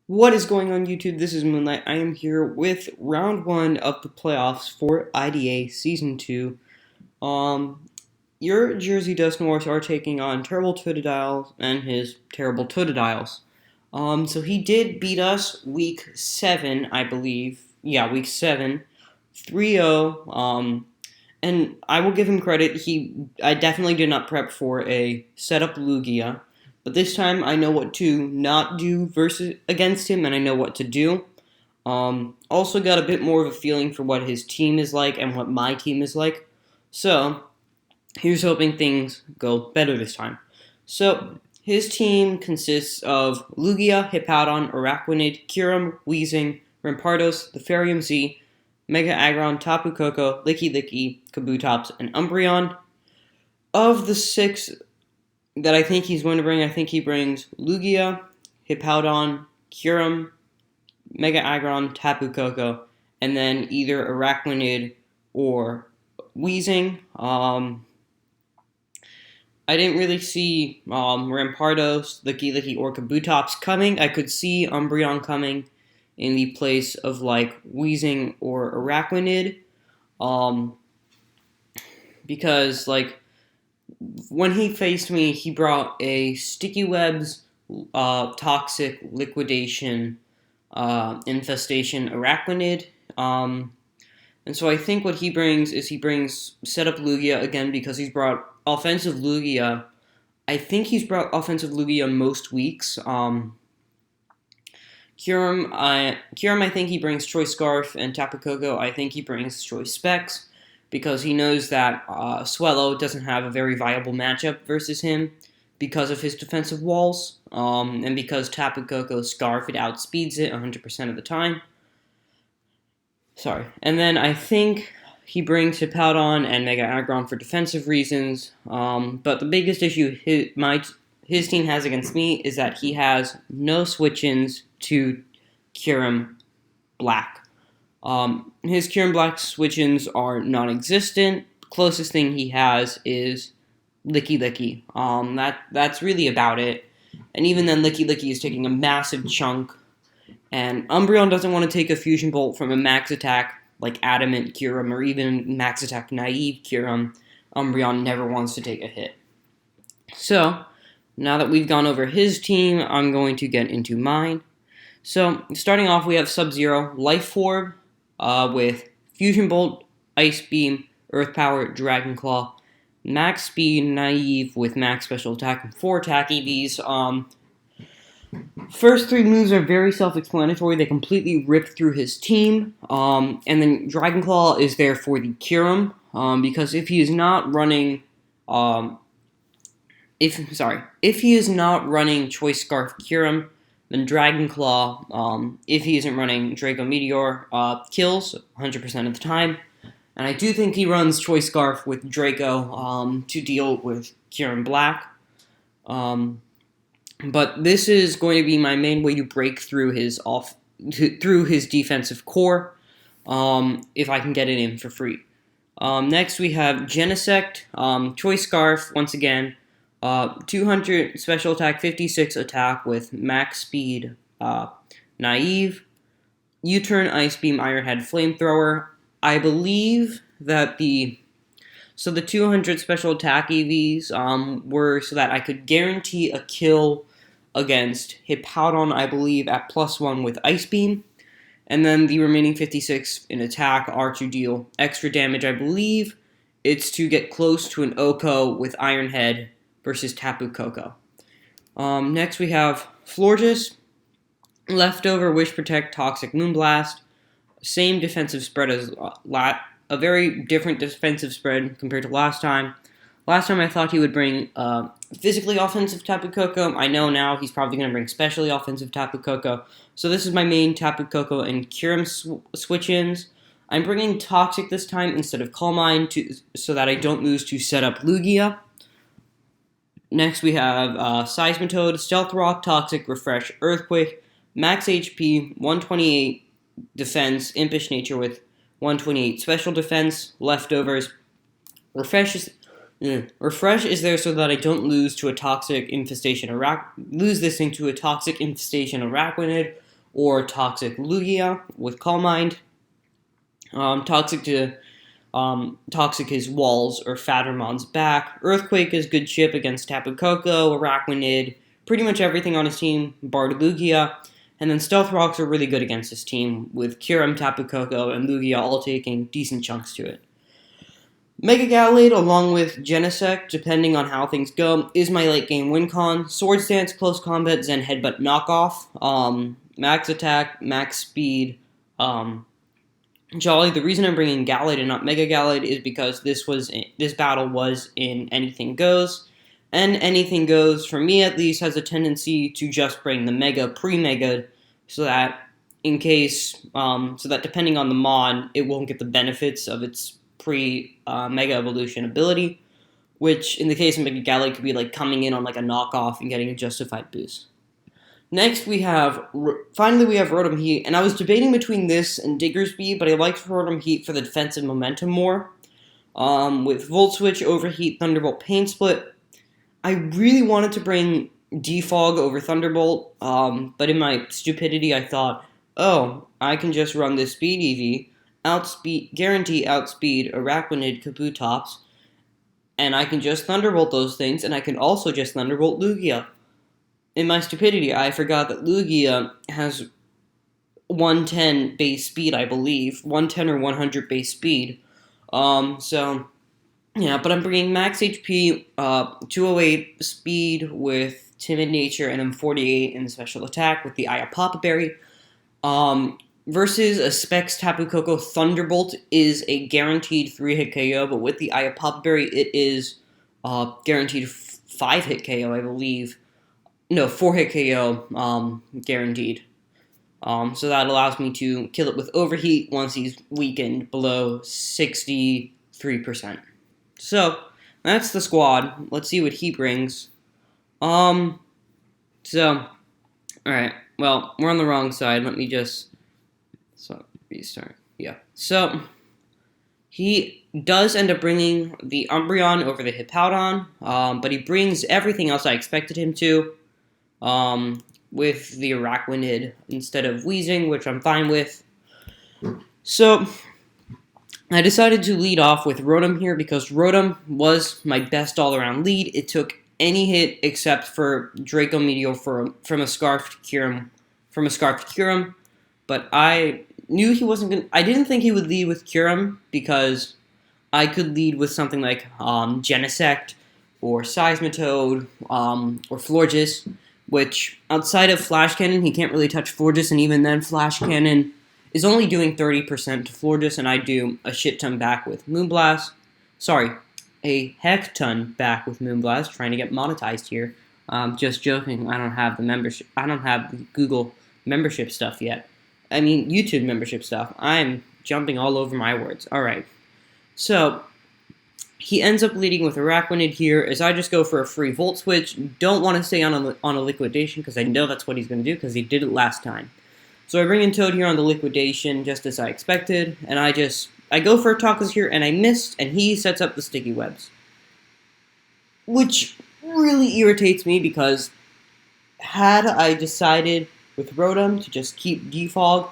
What is going on, YouTube? This is Moonlight. I am here with round one of the playoffs for IDA Season 2. Your Jersey Dust North are taking on Terrible Totodiles and his Terrible Totodiles. So he did beat us week 7, I believe. Yeah, week 7. 3-0. And I will give him credit. I definitely did not prep for a setup Lugia. But this time I know what to not do against him, and I know what to do. Also got a bit more of a feeling for what his team is like and what my team is like. So here's hoping things go better this time. So his team consists of Lugia, Hippowdon, Araquanid, Kyurem, Weezing, Rampardos, the Therium Z, Mega Aggron, Tapu Koko, Licky Licky, Kabutops, and Umbreon. Of the 6 that I think he's going to bring, I think he brings Lugia, Hippowdon, Kyurem, Mega Aggron, Tapu Koko, and then either Araquanid or Weezing. I didn't really see Rampardos, Licky Licky, or Kabutops coming. I could see Umbreon coming in the place of like Weezing or Araquanid, because like when he faced me, he brought a Sticky Webs, Toxic, Liquidation, Infestation, Araquanid. And so I think what he brings is Setup Lugia again because he's brought offensive Lugia. I think he's brought offensive Lugia most weeks. Kyurem, I think he brings Choice Scarf, and Tapu Koko, I think he brings Choice Specs, because he knows that Swellow doesn't have a very viable matchup versus him because of his defensive walls, and because Tapu Koko's Scarf, it outspeeds it 100% of the time. Sorry. And then I think he brings Hippowdon and Mega Aggron for defensive reasons, but the biggest issue his team has against me is that he has no switch-ins to Kyurem Black. His Kyurem Black switch-ins are non-existent. Closest thing he has is Licky Licky. That's really about it. And even then, Licky Licky is taking a massive chunk. And Umbreon doesn't want to take a Fusion Bolt from a Max Attack like Adamant Kyurem or even Max Attack Naive Kyurem. Umbreon never wants to take a hit. So, now that we've gone over his team, I'm going to get into mine. So, starting off, we have Sub-Zero, Life Orb, with Fusion Bolt, Ice Beam, Earth Power, Dragon Claw, Max Speed, Naive with Max Special Attack, and 4 Attack EVs. First 3 moves are very self-explanatory. They completely rip through his team. And then Dragon Claw is there for the Kyurem, because if he is not running, if he is not running Choice Scarf Kyurem, then Dragon Claw, if he isn't running Draco Meteor, kills 100% of the time. And I do think he runs Choice Scarf with Draco to deal with Kyurem Black. But this is going to be my main way to break through his defensive core, if I can get it in for free. Next we have Genesect, Choice Scarf, once again, 200 special attack, 56 attack with max speed, Naive, U-turn, Ice Beam, Iron Head, Flamethrower. I believe that the 200 special attack EVs were so that I could guarantee a kill against Hippowdon, I believe, at +1 with Ice Beam. And then the remaining 56 in attack are to deal extra damage. I believe it's to get close to an Oko with Iron Head versus Tapu Koko. Next we have Florges, Leftover, Wish Protect, Toxic Moonblast. Same defensive spread as a very different defensive spread compared to last time. Last time I thought he would bring physically offensive Tapu Koko. I know now he's probably going to bring specially offensive Tapu Koko. So this is my main Tapu Koko and Kyurem switch-ins. I'm bringing Toxic this time instead of Calm Mind so that I don't lose to Setup Lugia. Next we have Seismitoad, Stealth Rock, Toxic, Refresh, Earthquake, Max HP, 128 Defense, Impish Nature with 128 Special Defense, Leftovers. Refresh is there so that I don't lose to a Toxic Infestation lose this thing to a Toxic Infestation Araquanid, or Toxic Lugia with Calm Mind. Toxic his walls or Fattermon's back. Earthquake is good chip against Tapu Koko, Araquanid, pretty much everything on his team, barred Lugia. And then Stealth Rocks are really good against his team, with Kyurem, Tapu Koko, and Lugia all taking decent chunks to it. Mega Gallade, along with Genesect, depending on how things go, is my late game win con. Swords Dance, Close Combat, Zen Headbutt Knockoff, Max Attack, Max Speed, Jolly. The reason I'm bringing Gallade and not Mega Gallade is because this battle was in Anything Goes, and Anything Goes, for me at least, has a tendency to just bring the Mega pre-Mega, so that depending on the mod, it won't get the benefits of its pre-Mega Evolution ability, which in the case of Mega Gallade could be like coming in on like a knockoff and getting a justified boost. Next, finally we have Rotom Heat, and I was debating between this and Diggersby, but I liked Rotom Heat for the defensive momentum more. With Volt Switch, Overheat, Thunderbolt, Pain Split, I really wanted to bring Defog over Thunderbolt, but in my stupidity I thought, oh, I can just run this Speed EV, guarantee outspeed Araquanid, Kabutops, and I can just Thunderbolt those things, and I can also just Thunderbolt Lugia. In my stupidity, I forgot that Lugia has 110 base speed, I believe. 110 or 100 base speed. Yeah, but I'm bringing max HP, 208 speed with Timid Nature, and I'm 48 in special attack with the Aya Papa Berry. Versus a Specs Tapu Koko, Thunderbolt is a guaranteed 3-hit KO, but with the Aya Papa Berry, it is guaranteed 5-hit KO, I believe. No, 4-hit KO, guaranteed. So that allows me to kill it with Overheat once he's weakened below 63%. So, that's the squad. Let's see what he brings. Alright. Well, we're on the wrong side. Let me just... restart. Yeah. So, he does end up bringing the Umbreon over the Hippowdon, but he brings everything else I expected him to. With the Araquanid instead of Weezing, which I'm fine with. So, I decided to lead off with Rotom here because Rotom was my best all-around lead. It took any hit except for Draco Meteor from a Scarfed Kyurem, but I knew he wasn't going to... I didn't think he would lead with Kyurem because I could lead with something like Genesect or Seismitoad or Florges, which, outside of Flash Cannon, he can't really touch Florges, and even then, Flash Cannon is only doing 30% to Florges, and I do a shit ton back with Moonblast. Sorry, a heck ton back with Moonblast, trying to get monetized here. Just joking, I don't have the membership, I don't have the Google membership stuff yet. I mean, YouTube membership stuff. I'm jumping all over my words. Alright, so... he ends up leading with Araquanid here, as I just go for a free Volt Switch. Don't want to stay on a Liquidation, because I know that's what he's going to do, because he did it last time. So I bring in Toad here on the Liquidation, just as I expected, and I go for a Toxis here, and I missed, and he sets up the Sticky Webs. Which really irritates me, because had I decided with Rotom to just keep Defog,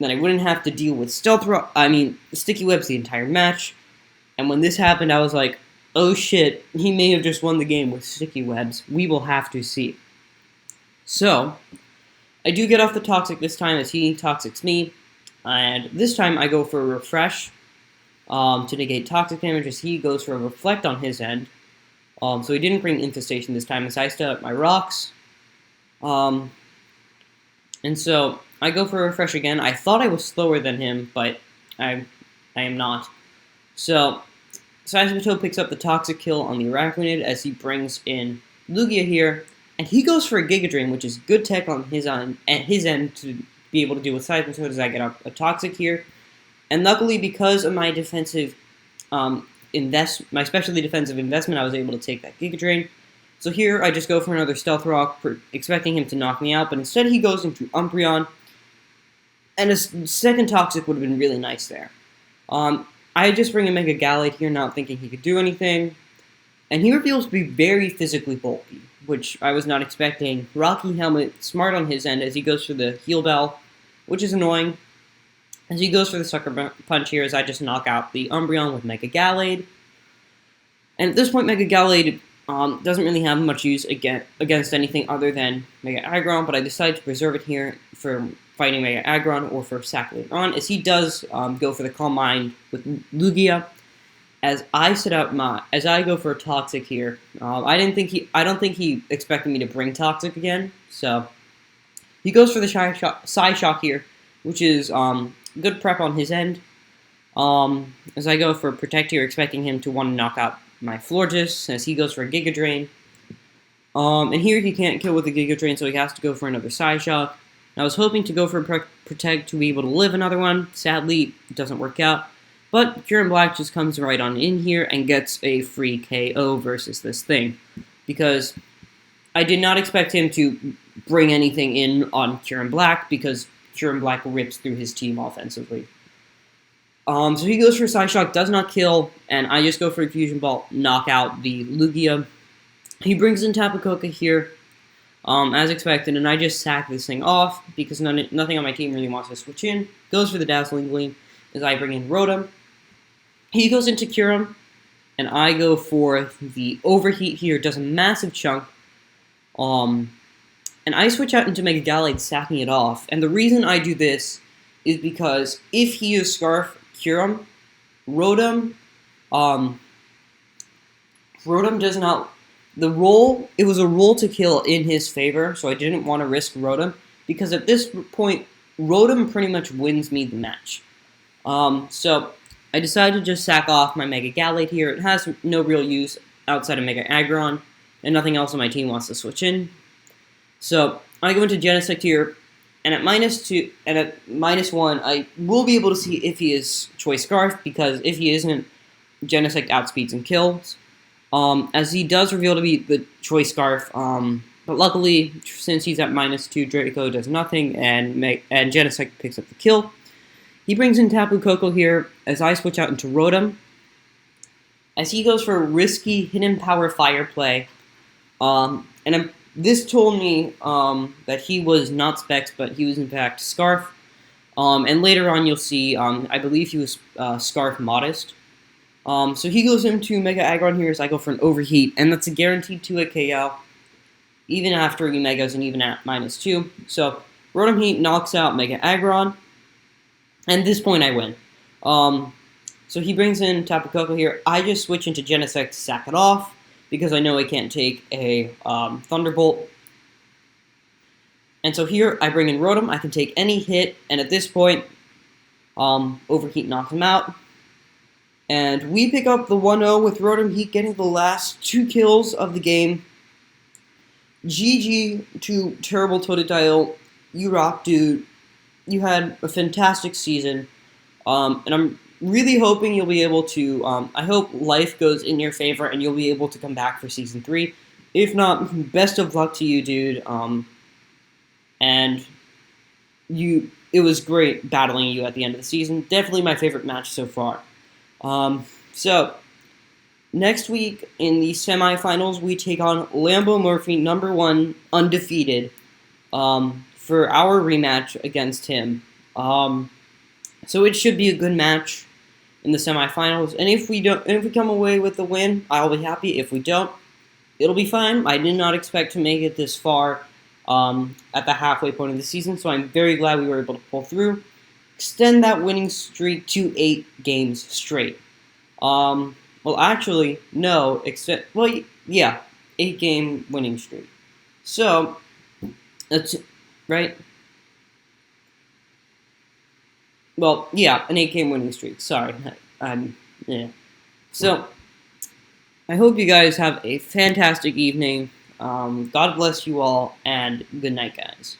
then I wouldn't have to deal with Sticky Webs the entire match. And when this happened, I was like, oh shit, he may have just won the game with Sticky Webs. We will have to see. So, I do get off the Toxic this time as he Toxics me. And this time I go for a Refresh to negate Toxic damage as he goes for a Reflect on his end. So he didn't bring Infestation this time as I still have my Rocks. And so I go for a Refresh again. I thought I was slower than him, but I am not. So, Seismitoad picks up the Toxic kill on the Araquanid as he brings in Lugia here, and he goes for a Giga Drain, which is good tech on his end to be able to deal with Seismitoad as I get up a Toxic here. And luckily, because of my defensive my specially defensive investment, I was able to take that Giga Drain. So here, I just go for another Stealth Rock, expecting him to knock me out, but instead he goes into Umbreon, and a second Toxic would have been really nice there. I just bring a Mega Gallade here, not thinking he could do anything, And he reveals to be very physically bulky, which I was not expecting. Rocky Helmet, smart on his end as he goes for the heal bell, which is annoying. As he goes for the sucker punch here, as I just knock out the Umbreon with Mega Gallade. And at this point, Mega Gallade doesn't really have much use against anything other than Mega Aggron, but I decided to preserve it here for fighting Mega Aggron or for Sack later on, as he does go for the Calm Mind with Lugia. As I go for a Toxic here, I don't think he expected me to bring Toxic again, so he goes for the Psyshock here, which is good prep on his end. As I go for Protect here, expecting him to want to knock out my Florges, as he goes for a Giga Drain. And here he can't kill with the Giga Drain, so he has to go for another Psyshock. I was hoping to go for a Protect to be able to live another one. Sadly, it doesn't work out. But Kyurem Black just comes right on in here and gets a free KO versus this thing. Because I did not expect him to bring anything in on Kyurem Black, because Kyurem Black rips through his team offensively. So he goes for Psyshock, does not kill, and I just go for a Fusion Ball, knock out the Lugia. He brings in Tapu Koko here, as expected, and I just sack this thing off, because nothing on my team really wants to switch in. Goes for the Dazzling Gleam, as I bring in Rotom. He goes into Kyurem, and I go for the Overheat here, does a massive chunk, and I switch out into Mega Gallade, sacking it off. And the reason I do this is because if he is Scarf Kyurem, Rotom does not. It was a roll to kill in his favor, so I didn't want to risk Rotom, because at this point, Rotom pretty much wins me the match. So I decided to just sack off my Mega Gallade here. It has no real use outside of Mega Aggron, and nothing else on my team wants to switch in. So I go into Genesect here, and at -2 and at -1, I will be able to see if he is Choice Scarf, because if he isn't, Genesect outspeeds and kills. As he does reveal to be the Choice Scarf, but luckily, since he's at -2, Draco does nothing, and Genesect picks up the kill. He brings in Tapu Koko here, as I switch out into Rotom. As he goes for a risky Hidden Power Fire play, this told me that he was not Specs, but he was in fact Scarf. And later on you'll see, I believe he was Scarf Modest. So he goes into Mega Aggron here as I go for an Overheat, and that's a guaranteed 2-hit KO, even after he Megas and even at -2. So Rotom Heat knocks out Mega Aggron, and at this point I win. So he brings in Tapu Koko here. I just switch into Genesect to sack it off, because I know I can't take a Thunderbolt. And so here, I bring in Rotom. I can take any hit, and at this point, Overheat knocks him out. And we pick up the 1-0 with Rotom Heat getting the last 2 kills of the game. GG to Terrible Totodile. You rock, dude. You had a fantastic season. And I'm really hoping you'll be able to, I hope life goes in your favor and you'll be able to come back for Season 3. If not, best of luck to you, dude. And it was great battling you at the end of the season. Definitely my favorite match so far. So, next week in the semifinals, we take on Lambo Murphy, #1, undefeated, for our rematch against him. So it should be a good match in the semifinals. And if we come away with the win, I'll be happy. If we don't, it'll be fine. I did not expect to make it this far at the halfway point of the season, so I'm very glad we were able to pull through. Extend that winning streak to 8 games straight. Well, actually, no. 8-game winning streak. So, that's right. Well, yeah, an 8-game winning streak. Sorry. Yeah. So, I hope you guys have a fantastic evening. God bless you all, and good night, guys.